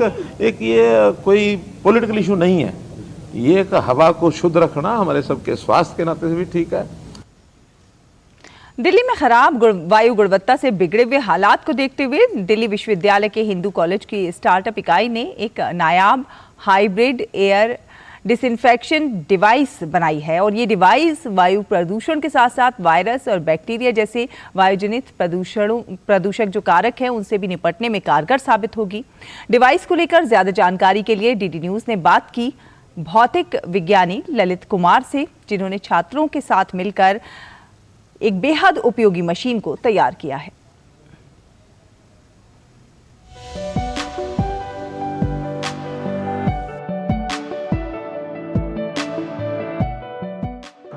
एक ये कोई पॉलिटिकल इशू नहीं है, ये एक हवा को शुद्ध रखना हमारे सबके स्वास्थ्य के नाते से भी ठीक है। दिल्ली में खराब वायु गुणवत्ता से बिगड़े हुए हालात को देखते हुए दिल्ली विश्वविद्यालय के हिंदू कॉलेज की स्टार्टअप इकाई ने एक नायाब हाइब्रिड एयर डिसइंफेक्शन डिवाइस बनाई है और ये डिवाइस वायु प्रदूषण के साथ साथ वायरस और बैक्टीरिया जैसे वायुजनित प्रदूषक जो कारक हैं उनसे भी निपटने में कारगर साबित होगी। डिवाइस को लेकर ज्यादा जानकारी के लिए डीडी न्यूज ने बात की भौतिक विज्ञानी ललित कुमार से, जिन्होंने छात्रों के साथ मिलकर एक बेहद उपयोगी मशीन को तैयार किया है।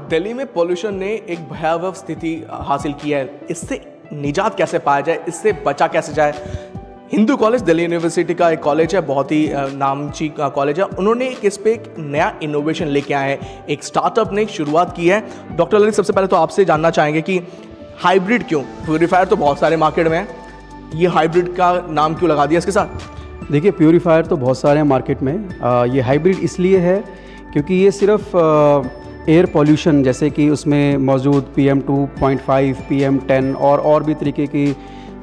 दिल्ली में पोल्यूशन ने एक भयावह स्थिति हासिल की है। इससे निजात कैसे पाया जाए, इससे बचा कैसे जाए। हिंदू कॉलेज दिल्ली यूनिवर्सिटी का एक कॉलेज है, बहुत ही नामची कॉलेज है। उन्होंने इस पे एक नया इनोवेशन लेके आए हैं, एक स्टार्टअप ने शुरुआत की है। डॉक्टर ललित, सबसे पहले तो आपसे जानना चाहेंगे कि हाइब्रिड क्यों? प्यूरीफायर तो बहुत सारे मार्केट में है, ये हाइब्रिड का नाम क्यों लगा दिया इसके साथ? देखिए, प्यूरीफायर तो बहुत सारे हैं मार्केट में। ये हाइब्रिड इसलिए है क्योंकि ये सिर्फ एयर पॉल्यूशन जैसे कि उसमें मौजूद PM 2.5, PM 10 और भी तरीके की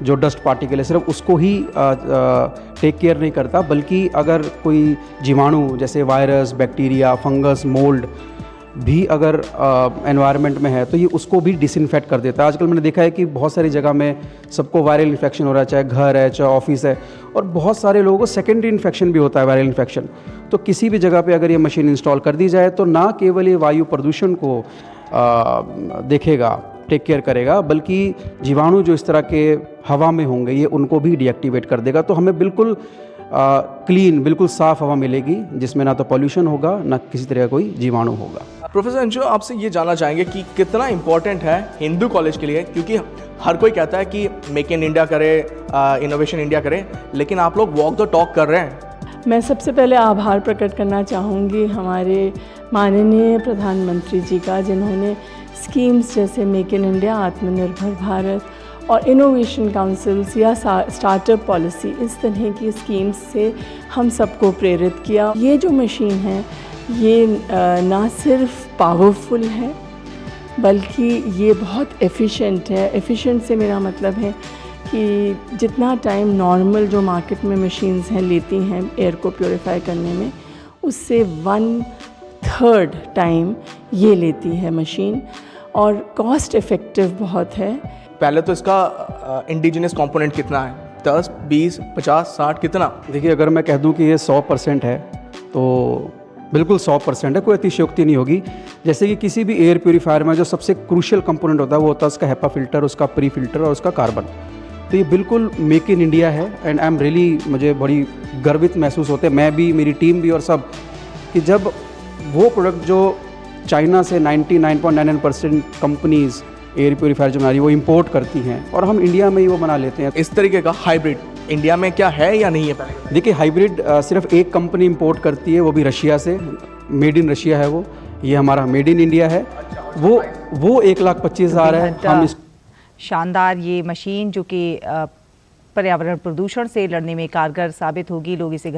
जो डस्ट पार्टिकल है, सिर्फ उसको ही टेक केयर नहीं करता, बल्कि अगर कोई जीवाणु जैसे वायरस, बैक्टीरिया, फंगस, मोल्ड भी अगर एनवायरनमेंट में है तो ये उसको भी डिसइंफेक्ट कर देता है। आजकल मैंने देखा है कि बहुत सारी जगह में सबको वायरल इन्फेक्शन हो रहा है, चाहे घर है, चाहे ऑफिस है, और बहुत सारे लोगों को सेकेंडरी इन्फेक्शन भी होता है, वायरल इन्फेक्शन। तो किसी भी जगह पे अगर ये मशीन इंस्टॉल कर दी जाए तो ना केवल ये वायु प्रदूषण को देखेगा, टेक केयर करेगा, बल्कि जीवाणु जो इस तरह के हवा में होंगे ये उनको भी डीएक्टिवेट कर देगा। तो हमें बिल्कुल क्लीन, बिल्कुल साफ़ हवा मिलेगी, जिसमें ना तो पॉल्यूशन होगा, ना किसी तरह का कोई जीवाणु होगा। प्रोफेसर अंशु, आपसे ये जानना चाहेंगे कि कितना इम्पोर्टेंट है हिंदू कॉलेज के लिए, क्योंकि हर कोई कहता है कि मेक इन इंडिया करे, इनोवेशन इंडिया करे, लेकिन आप लोग वॉक द टॉक कर रहे हैं। मैं सबसे पहले आभार प्रकट करना चाहूँगी हमारे माननीय प्रधानमंत्री जी का, जिन्होंने स्कीम्स जैसे मेक इन इंडिया, आत्मनिर्भर भारत और इनोवेशन काउंसिल्स या स्टार्टअप पॉलिसी, इस तरह की स्कीम्स से हम सबको प्रेरित किया। ये जो मशीन है ये ना सिर्फ पावरफुल है बल्कि ये बहुत एफिशिएंट है। एफिशिएंट से मेरा मतलब है कि जितना टाइम नॉर्मल जो मार्केट में मशीन्स हैं लेती हैं एयर को प्योरीफाई करने में, उससे 1/3 टाइम ये लेती है मशीन, और कॉस्ट इफ़ेक्टिव बहुत है। पहले तो इसका इंडिजिनस कंपोनेंट कितना है? 10, 20, 50, 60 कितना? देखिए, अगर मैं कह दूं कि ये 100% है तो बिल्कुल 100% है, कोई अतिशयोक्ति नहीं होगी। जैसे कि किसी भी एयर प्यूरीफायर में जो सबसे क्रूशियल कंपोनेंट होता है वो होता है उसका हेपा फिल्टर, उसका प्री फिल्टर और उसका कार्बन। तो ये बिल्कुल मेक इन इंडिया है एंड आई एम रियली, मुझे बड़ी गर्वित महसूस होते हैं, मैं भी, मेरी टीम भी और सब, कि जब वो प्रोडक्ट जो चाइना से 99.99% कंपनीज़ एयर प्यूरीफायर जो बना रही है वो इंपोर्ट करती हैं और हम इंडिया में ही वो बना लेते हैं। इस तरीके का हाइब्रिड इंडिया में क्या है या नहीं है? पहले देखिए, हाइब्रिड सिर्फ एक कंपनी इंपोर्ट करती है, वो भी रशिया से, मेड इन रशिया है वो। ये हमारा मेड इन इंडिया है। वो 1,25,000 है। हम शानदार ये मशीन जो कि पर्यावरण प्रदूषण से लड़ने में कारगर साबित होगी। लोग इसे घर